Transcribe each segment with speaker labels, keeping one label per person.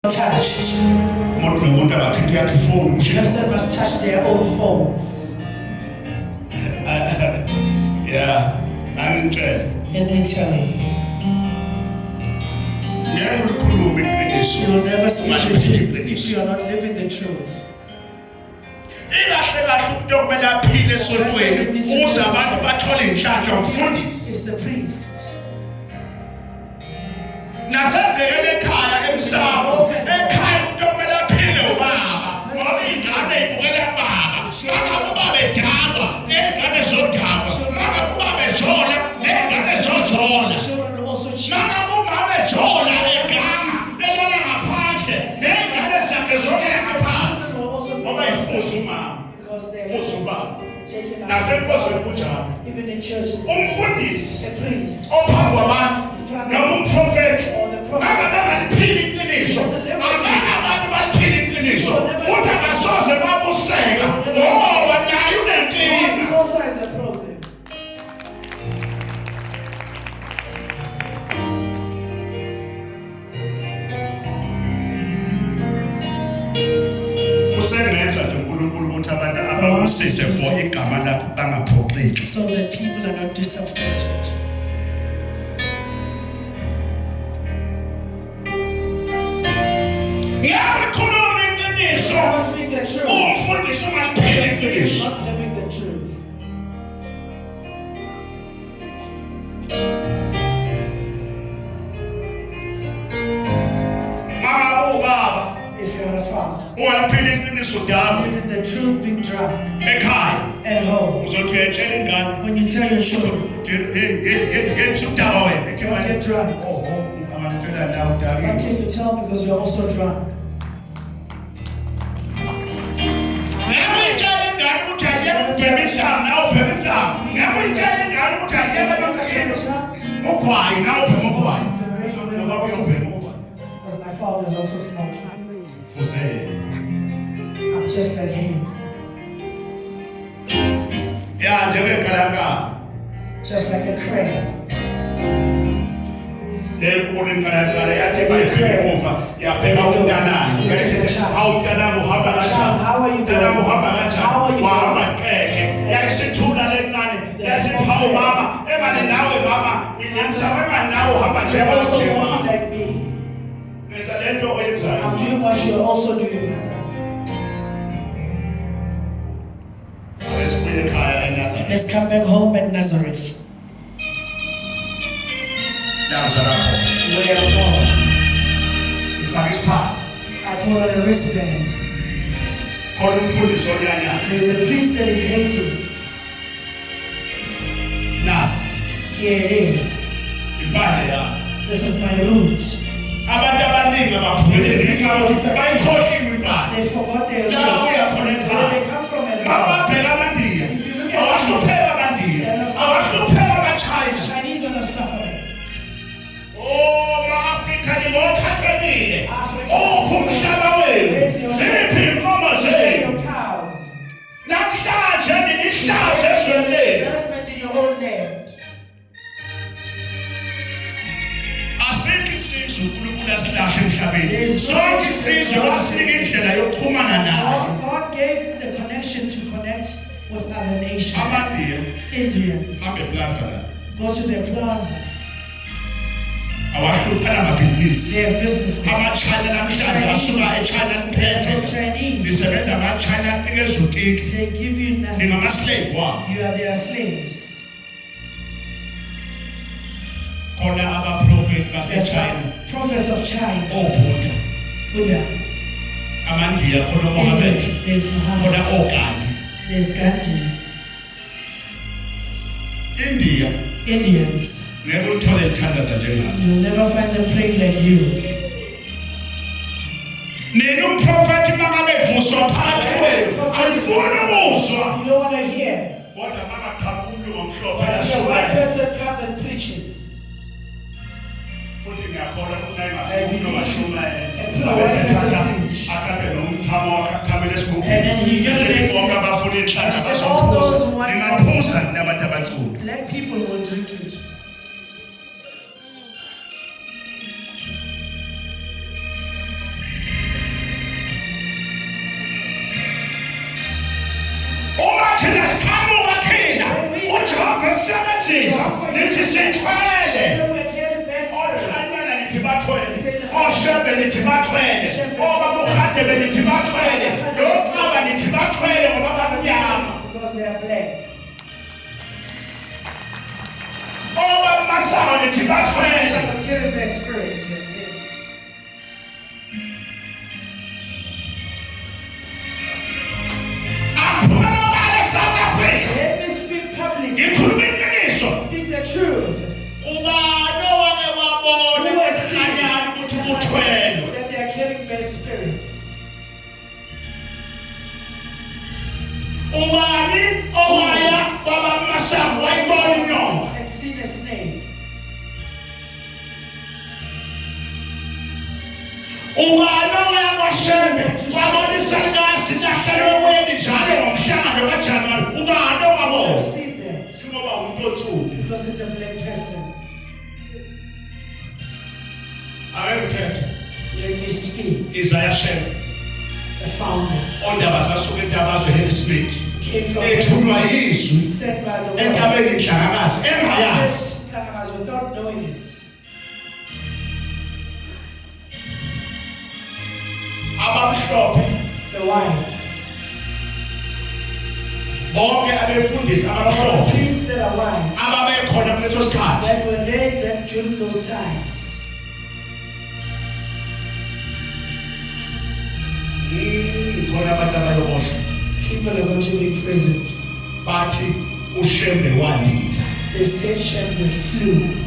Speaker 1: touched. The person must touch their own phones.
Speaker 2: Yeah,
Speaker 1: Let me tell you, you will never speak the truth if you are not living the truth. It's the priest. Children also cheat. Because they are taken out. Even in churches, a priest or the prophet also has a problem. So that people are not disappointed. I speak the truth. He's not living the truth. If you're a father, living the truth, being drunk at home, when you tell your children, don't get drunk. How can you tell because you're also drunk? Because my father is also smoking. I'm just like him. Just like a crab. How are you like me. I'm doing what you're also doing, brother. Let's come back home at Nazareth. Where I'm going. I put on a wristband. There's a priest that is hating. Here it is. This is my root. They forgot their roots. Where they come from and if you look at the Chinese are not suffering. Your cows. Investment in your own land. God gave the connection to connect with other nations. Indians. Go to their plaza. They have businesses. Chinese. They give you nothing. You are their slaves. Prophets of China. Buddha. There's Muhammad. There's Gandhi. Indians. You'll never find them praying like you. You don't want to hear. But if a white person comes and preaches, and then he urinates and he says all those who want let people will drink it. Siza, nithi sithwele. Okhanyana nithi bathwele. Oshebe nithi bathwele. Obabuhade nithi bathwele. Lokaba nithi bathwele ngoba bamnyama.
Speaker 2: Because they are black.
Speaker 1: Masawa nithi bathwele.
Speaker 2: Some are scared of their spirits, you see.
Speaker 1: South Africa.
Speaker 2: Let me speak publicly.
Speaker 1: Speak
Speaker 2: the truth. Who has seen that they are carrying bad spirits? And seen a snake. Because it's a black person. Let me speak. The founder. Came from sent by the world. Without knowing it. The whites. All the priests that are white that were there during those times. People are going to be imprisoned. They said Shembe flew.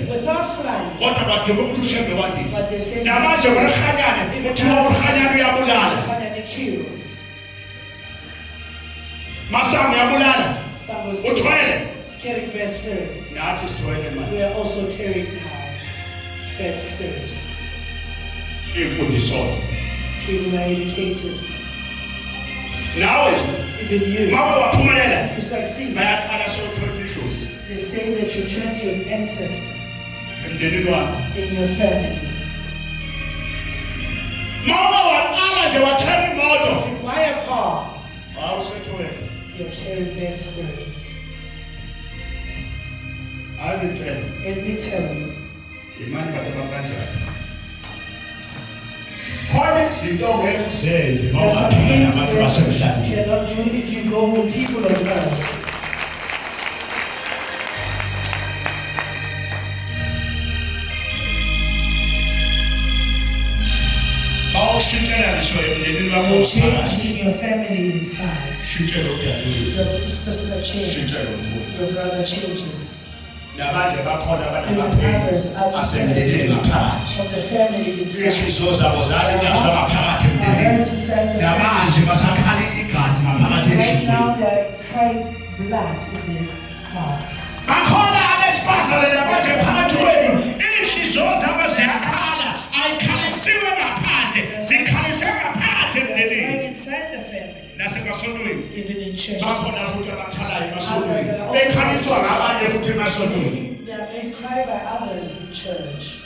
Speaker 2: Without flying. But they said it kills. Some was carrying bad spirits. We are also carrying now bad spirits. People are educated. Now even you, if you succeed, they say that you turned your ancestor in your family. If you buy a car, you're carrying bad spirits. Let me tell you. There's some things that you cannot do if you go with people on earth. You're changing your family inside. Your sister changes. Your brother changes. Even others are the family inside. Right now they're crying blood in their hearts. Inside the family. Even in church. They are made cry by others in church.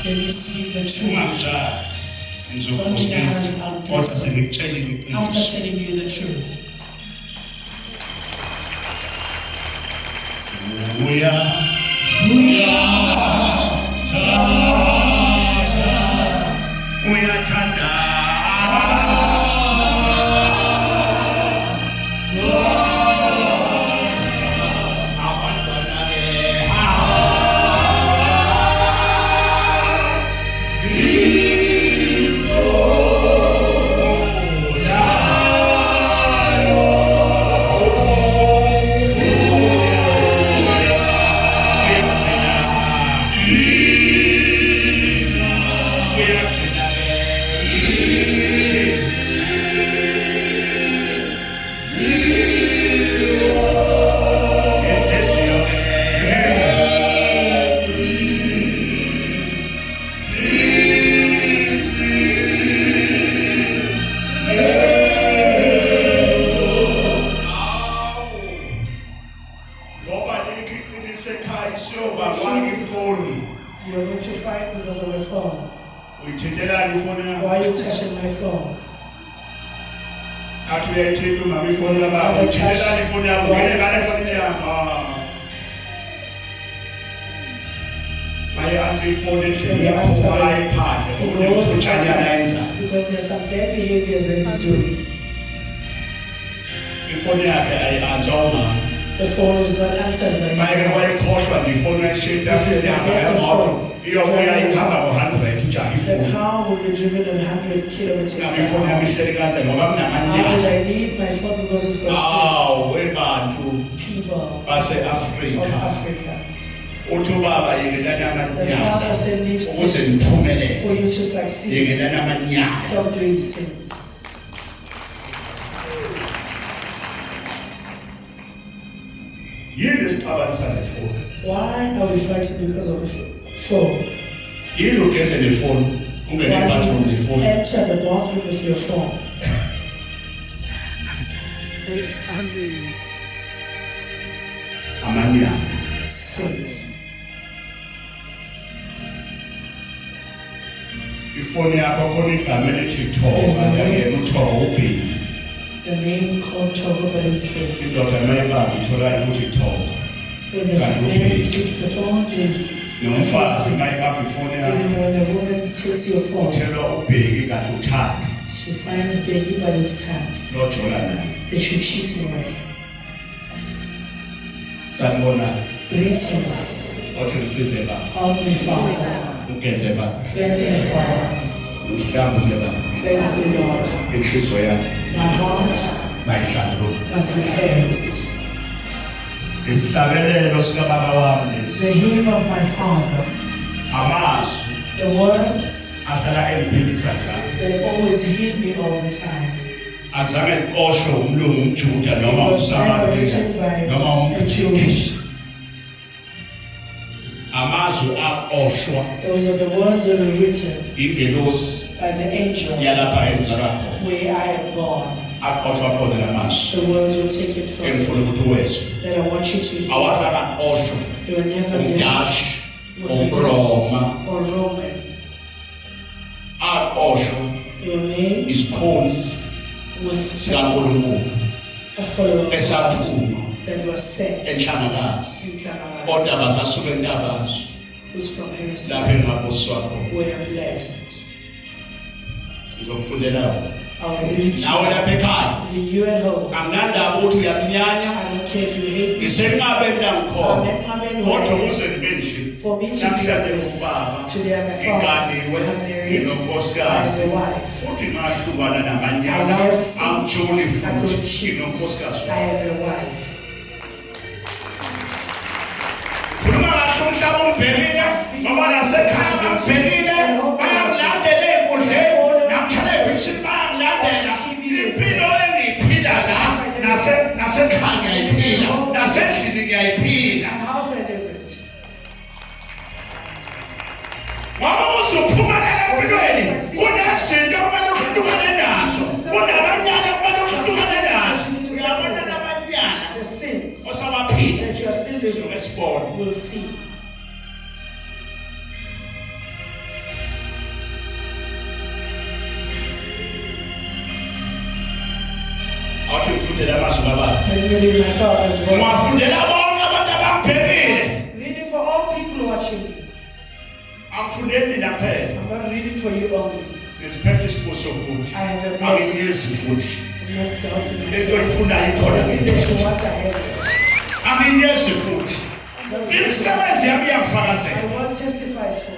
Speaker 2: Let me speak the truth. Don't deny, I'll bless you. After telling you the truth.
Speaker 1: because of a phone? Why are you touching my phone? Because there's some bad behaviors that he's doing. The phone is not answered by his mom. The car will be driven at 100 kilometers per hour. How did I need my phone? Because it's got people of Africa. The Father said, leave sins for you to succeed. Stop doing sins. Why are we fighting because of the phone? Why do you enter the bathroom with your phone? Sins. The name called Togo, but it's fake. When the man takes the phone, is even when the woman takes your phone, she finds baby, but it's tagged that you're cheating with. Greetings. Help me, Father. Cleanse me, Father. Cleanse me, Lord. My heart must be cleansed. The hymn of my Father, the words that always heal me all the time. It was never written by a Jewish. Those are the words that were written by the angel where I am born. The words were taken from me that I want you to hear. They were never there with a Dutch or Roman. They were made with a follower that was sent in Klanagas, who's from Harrisburg, where I'm blessed. I'll read it to you. Even you at home. I don't care if you hate me. For me to be like this, today I'm a father, I'm married, I'm a wife. I left since I don't cheat. I have a wife. The sins that you are still living will see. Reading my Father's word. Reading for all people watching me. I'm not reading for you only. I have a blessing. I'm not doubting myself. Everything that you want, I have it. I want testifies for me.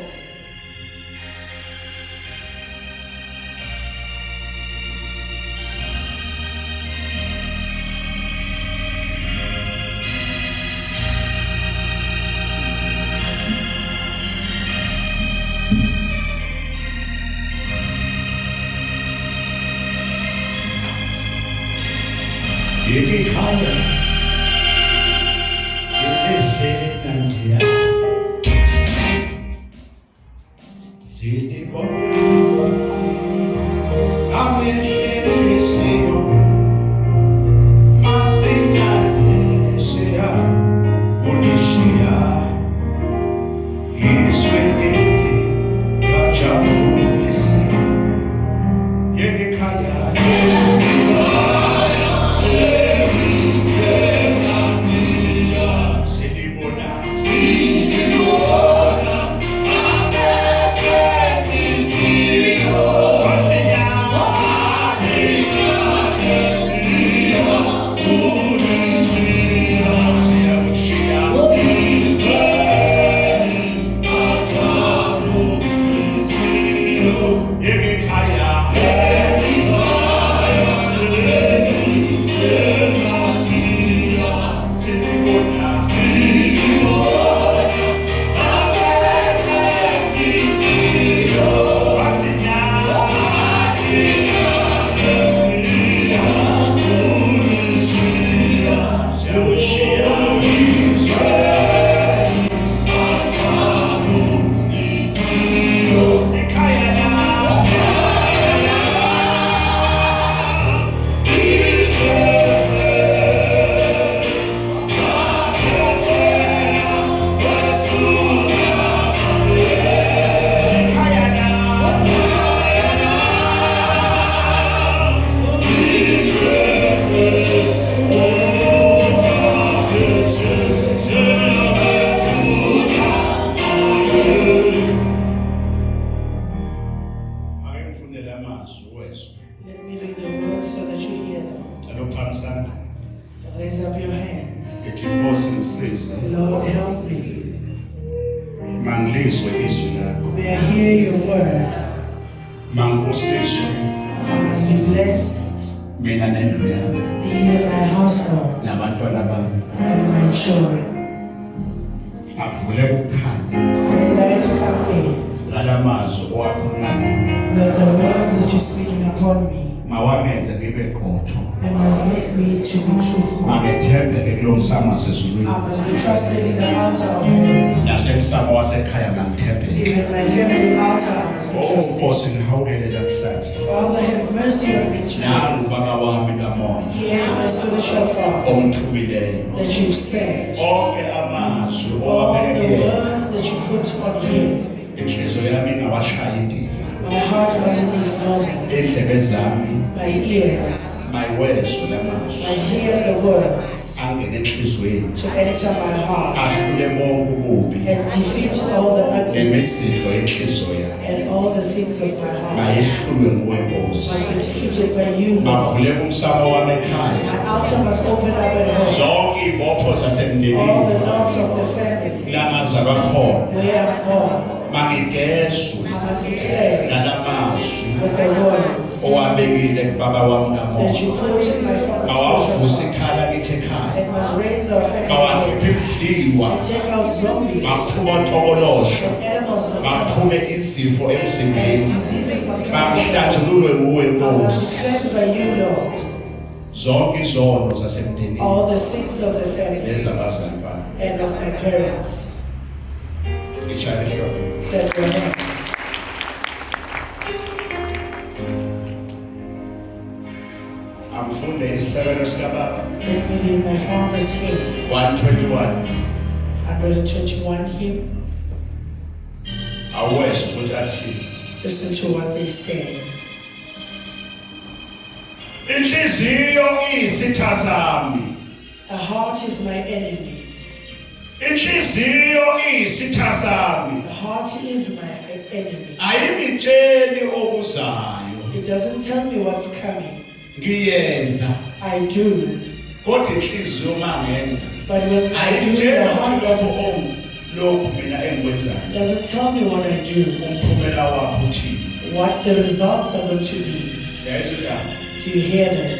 Speaker 1: Let me read the words so that you hear them. Raise up your hands. Lord, help me. May I hear your word. I must be blessed. Me and my household and my children. May light come in. The words that you're speaking upon me. And must make me to be truthful. I must be trusted in the altar of heaven. Even my family altar I must be trusted. Father, have mercy on me today. He is my spiritual father that you've sent. All the words that you put on him. My heart mustn't ignore them. My ears must hear the words to enter my heart and defeat all the ugliness and all the things of my heart must be defeated by you, Lord. My altar must open up at home. All the knots of the family where I'm born, I must be cleansed with the words that you put in my father's spiritual. It must raise our family and take out zombies. And animals must come out. And diseases must come out. I must be cleansed by you, Lord. All the sins of the family and of my parents. Clap your hands. Let me read my father's hymn. 121 hymn. Listen to what they say. A heart is my enemy. A heart is my enemy. It doesn't tell me what's coming. I do. But when I do, the heart doesn't tell me what I do. What the results are going to be. Do you hear that?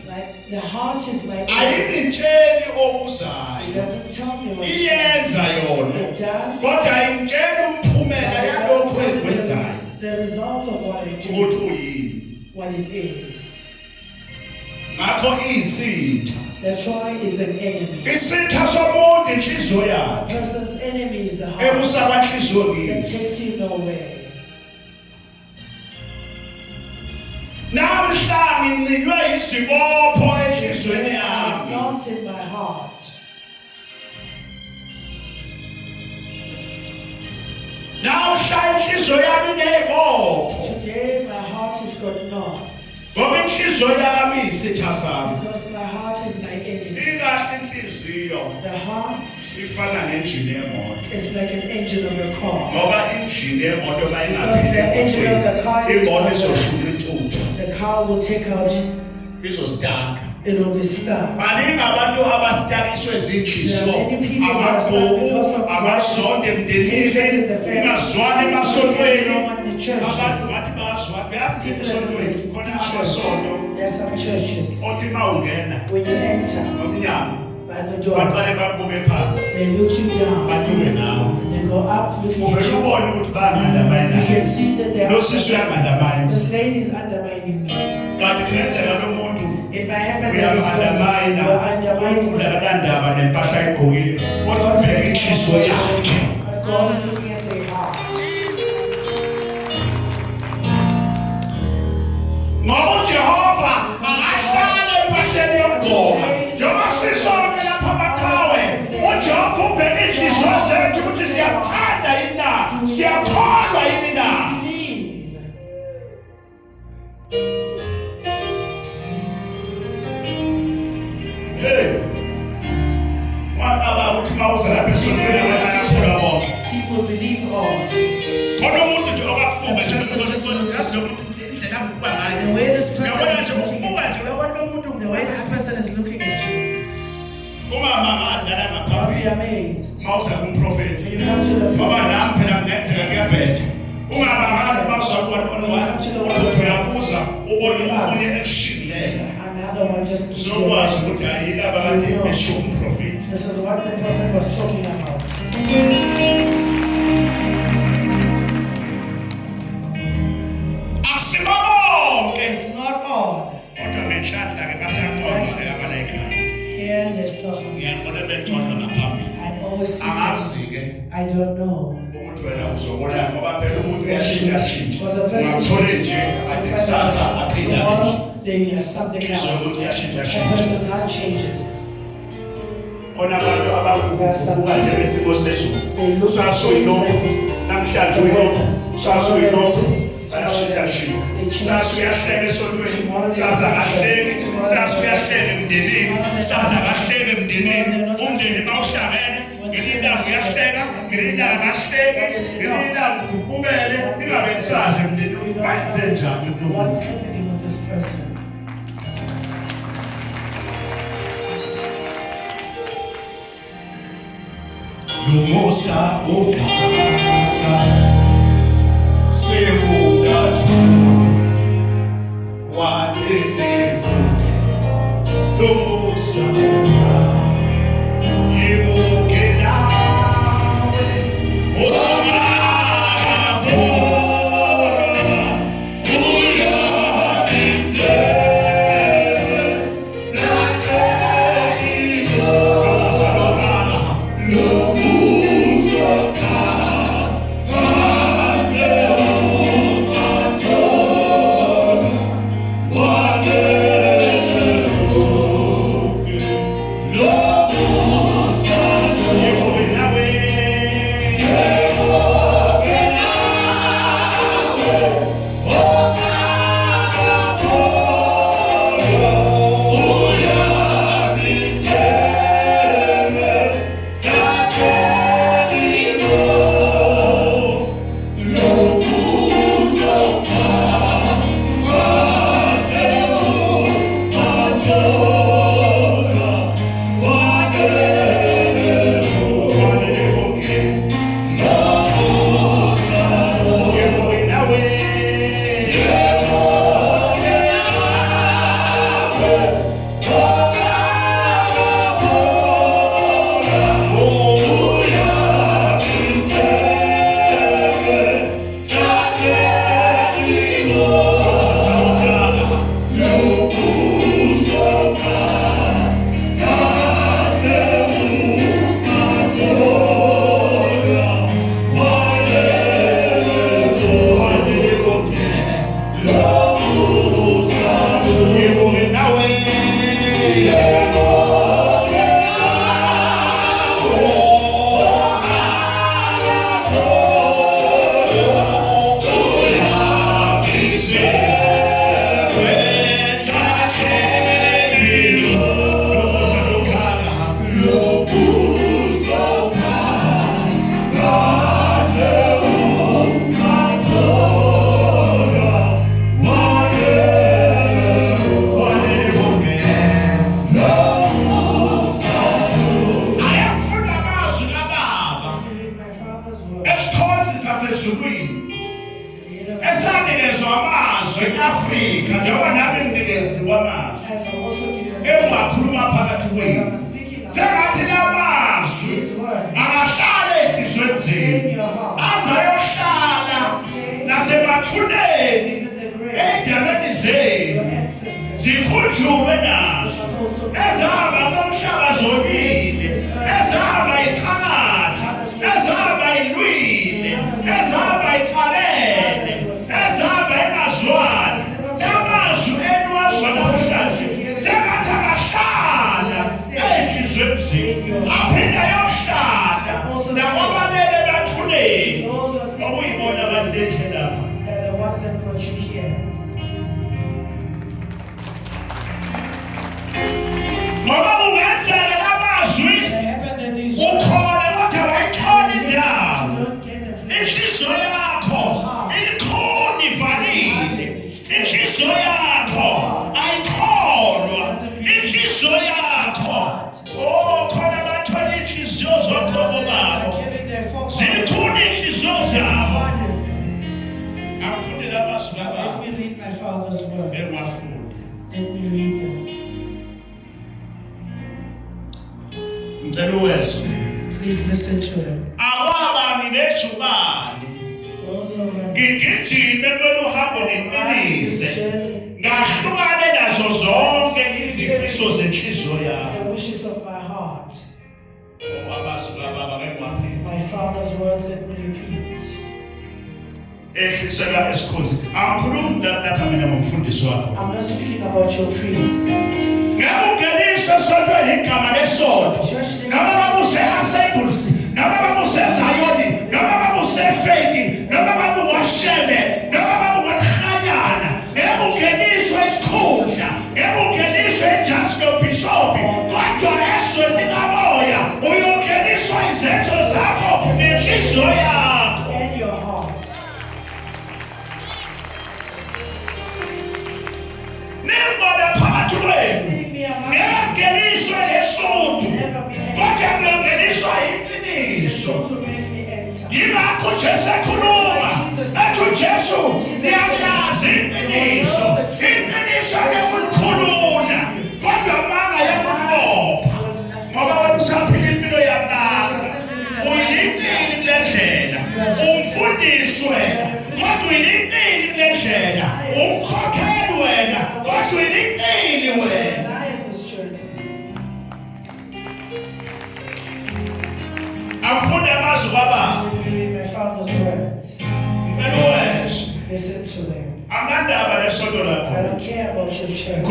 Speaker 1: Like the heart is my enemy. It doesn't tell me what's coming. It does. The results of what I do, what it is. That's why it's an enemy. A person's enemy is the heart that takes you nowhere. Knots in my heart. Today my heart has got knots. Because my heart is my enemy. The heart is like an engine of a car. Because the engine of the car is the car will take out. It will be stuck. There are many people that are stuck because of hatred in the family. No one in the churches. There are some churches. When you enter by the door, they look you down. They go up looking at you. You can see that they are this lady is undermining me. It might happen that this person will undermine me. But God is looking at their heart. People believe all.
Speaker 2: person just looked at the way this person is looking at you, the way this person is looking at you, I'll be amazed. When you come to the prophet, another one just gives you this is what the prophet was talking about. It's not all. Here there's still hunger. I always see this. I don't know. Was a person tomorrow they have something else. That person's heart changes. There are some people, they look at what's happening with this person.
Speaker 1: Lumosa okaka sekudatu wadebuke lumosa yibuke nawe Please listen to them.
Speaker 2: Ngigijime kulolu hambo ngiqinise ngahlukane nazo zonke izifiso zenhliziyo yami.
Speaker 1: The wishes of my heart.
Speaker 2: My
Speaker 1: My father's words, let me repeat. I'm not speaking about your priest. And your heart. See me among you. Never be to make me enter. My father's words. Listen to them. I don't care about your church.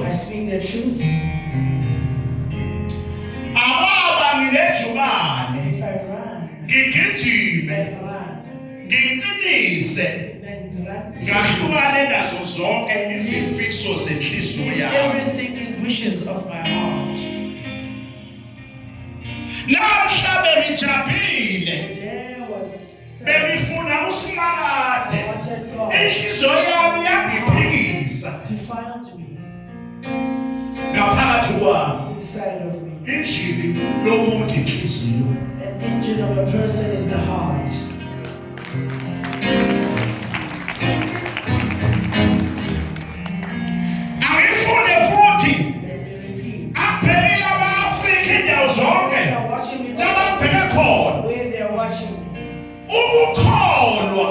Speaker 1: I speak the truth. If I run, everything the wishes of my heart. Today was
Speaker 2: bengifuna usimangade inhliziyo yami
Speaker 1: defiled me
Speaker 2: ngaphakathi kwami
Speaker 1: inside of me.
Speaker 2: injini lomuntu inhliziyo.
Speaker 1: An engine of a person is the heart.
Speaker 2: Angifunde futhi abhekile ama-Afrika indawo zonke lababheke khona
Speaker 1: where they are watching me.
Speaker 2: ukukholwa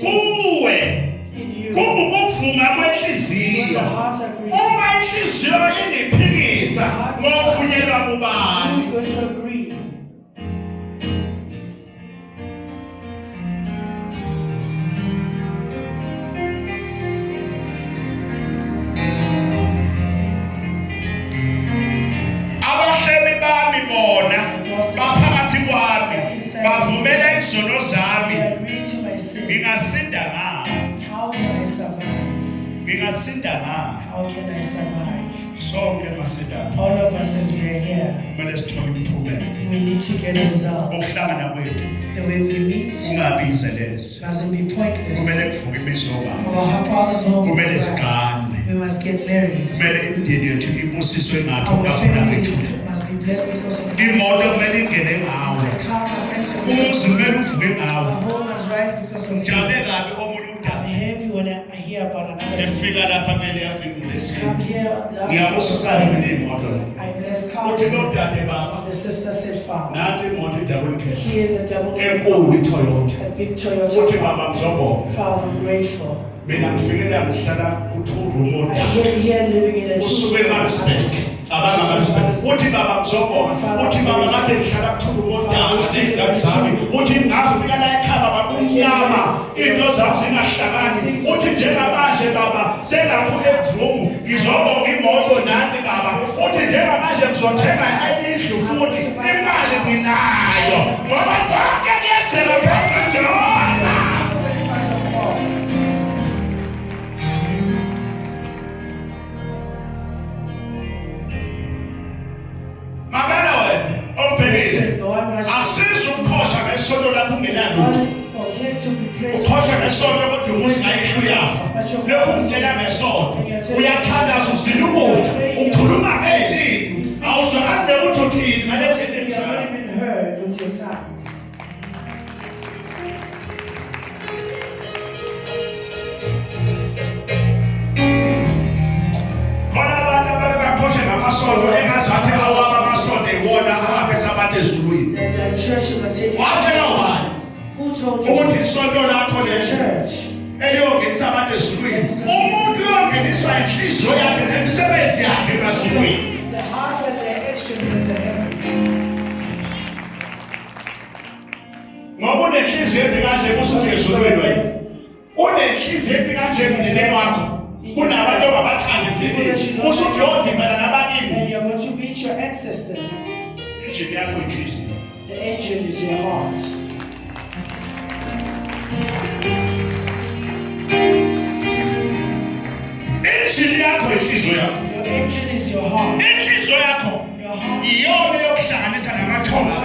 Speaker 2: kuwe kungukuvuma kwenhliziyo. Uma inhliziyo indiphikisa ngokuvunyelwa kubani?
Speaker 1: Who's going to agree?
Speaker 2: Abahleli bami bona baphakathi kwami bavumela izono zami.
Speaker 1: I agree to my sins.
Speaker 2: Ngingasinda ngani?
Speaker 1: How can I survive?
Speaker 2: Ngingasinda ngani?
Speaker 1: How can I survive?
Speaker 2: Sonke masinda.
Speaker 1: All of us as we are here,
Speaker 2: Kumele sithole imiphumela.
Speaker 1: we need to get results.
Speaker 2: Ukuhlangana kwethu
Speaker 1: The way we meet
Speaker 2: kungabize lezi.
Speaker 1: mustn't be pointless.
Speaker 2: Kumele kuvuke imizi yobaba.
Speaker 1: Our father's home
Speaker 2: Kumele
Speaker 1: is
Speaker 2: sigane.
Speaker 1: we must get married.
Speaker 2: Kumele imindeni yethu ibusiswe ngathi
Speaker 1: Our
Speaker 2: ungafuna
Speaker 1: families
Speaker 2: kwethu.
Speaker 1: must be blessed because of
Speaker 2: Imoto kumele ingene ngawe.
Speaker 1: the car must enter
Speaker 2: Umuzi
Speaker 1: because
Speaker 2: kumele uvuke
Speaker 1: the
Speaker 2: ngawe.
Speaker 1: home must rise because of you.
Speaker 2: Ngijabule kabi omunye
Speaker 1: I'm
Speaker 2: umntana.
Speaker 1: happy when I hear about another sister.
Speaker 2: Efika lapha kumele yafika ngolesine.
Speaker 1: I'm here
Speaker 2: Ngiyabusa
Speaker 1: last
Speaker 2: uqala
Speaker 1: week.
Speaker 2: imoto.
Speaker 1: I bless
Speaker 2: Uthi
Speaker 1: cars.
Speaker 2: nodade baba.
Speaker 1: The sister said, Father,
Speaker 2: Nathi imoto double cab.
Speaker 1: here's a double
Speaker 2: Enkulu iToyota.
Speaker 1: a big
Speaker 2: Uthi
Speaker 1: Toyota.
Speaker 2: baba ngizobonga.
Speaker 1: Father, I'm grateful.
Speaker 2: Mina ngifikela ngihlala ku-two-room
Speaker 1: I
Speaker 2: odala.
Speaker 1: came here living in a
Speaker 2: Usuke eMaritzburg. Abanga-Maritzburg. Uthi baba ngizobonga. Uthi baba kade ngihlala ku-two-room odala nezingane zami. Uthi ngafika la ekhaya baba kumnyama. Into zami zingahlakani. Uthi njengamanje baba sengakho bedroom ngizobonga imoto nathi baba. Uthi njengamanje ngizothenga enye indlu futhi imali nginayo. Ngoba konke kuyenzeka phambi Jehova. Mamela wena omphelile.
Speaker 1: Listen, no, I'm not
Speaker 2: Asizo ukukhosa ngesondo lapho ungenalutho.
Speaker 1: okay to be praised.
Speaker 2: Ukhosa ngesondo kodwa umusa ihlu yakho. Lokhu ungena ngesondo. Uyathandaza uzilubula. Ukhuluma ngelimi. Awuzwakali ukuthi uthini ngalezo
Speaker 1: You
Speaker 2: zinto
Speaker 1: are not
Speaker 2: zakho.
Speaker 1: even heard with your tongues.
Speaker 2: Khona abantu abake bakhoshe ngamasondo engazathi awabo amasondo iwona abaphethe
Speaker 1: The churches are taking Who told you? The church. The hearts and the actions in the heavens. And you're going to meet your ancestors. The engine is your heart. Your engine is your heart. Your heart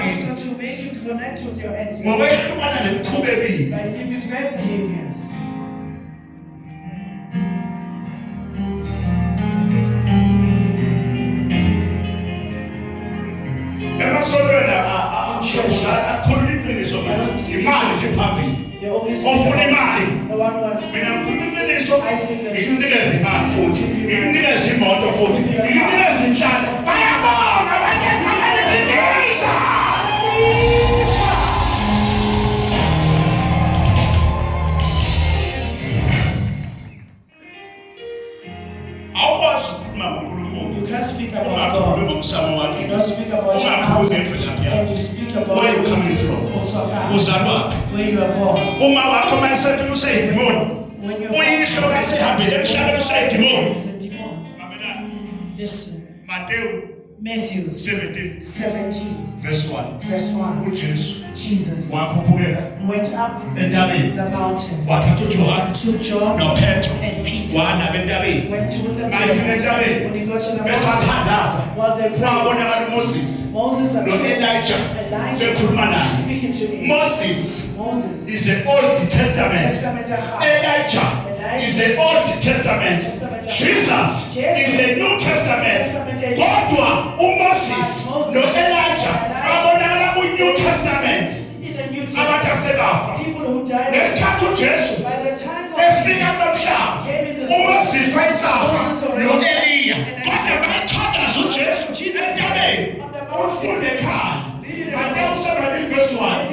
Speaker 1: is going to make you connect with your ancestors by living bad behaviors. They only speak about the one who has I speak the truth. You can't speak about God. You don't speak about your house. And you speak about
Speaker 2: where you're coming from.
Speaker 1: Where you are born. When your father is a demon. Listen. Matthew 17. Verse 1. Jesus went up the mountain, took John and Peter, went to the mountain. When he got to the mountain, while they prayed, Moses and Elijah speaking to him.
Speaker 2: Moses is the Old Testament. Elijah is the Old Testament. Jesus is the New Testament. God, Moses, no Elijah, New Testament.
Speaker 1: People who died
Speaker 2: let's come to Jesus.
Speaker 1: By the time of
Speaker 2: let's bring up some shout. Moses rise up. No Elijah. God taught us to Jesus. Jesus on the car. And now somebody verse 1.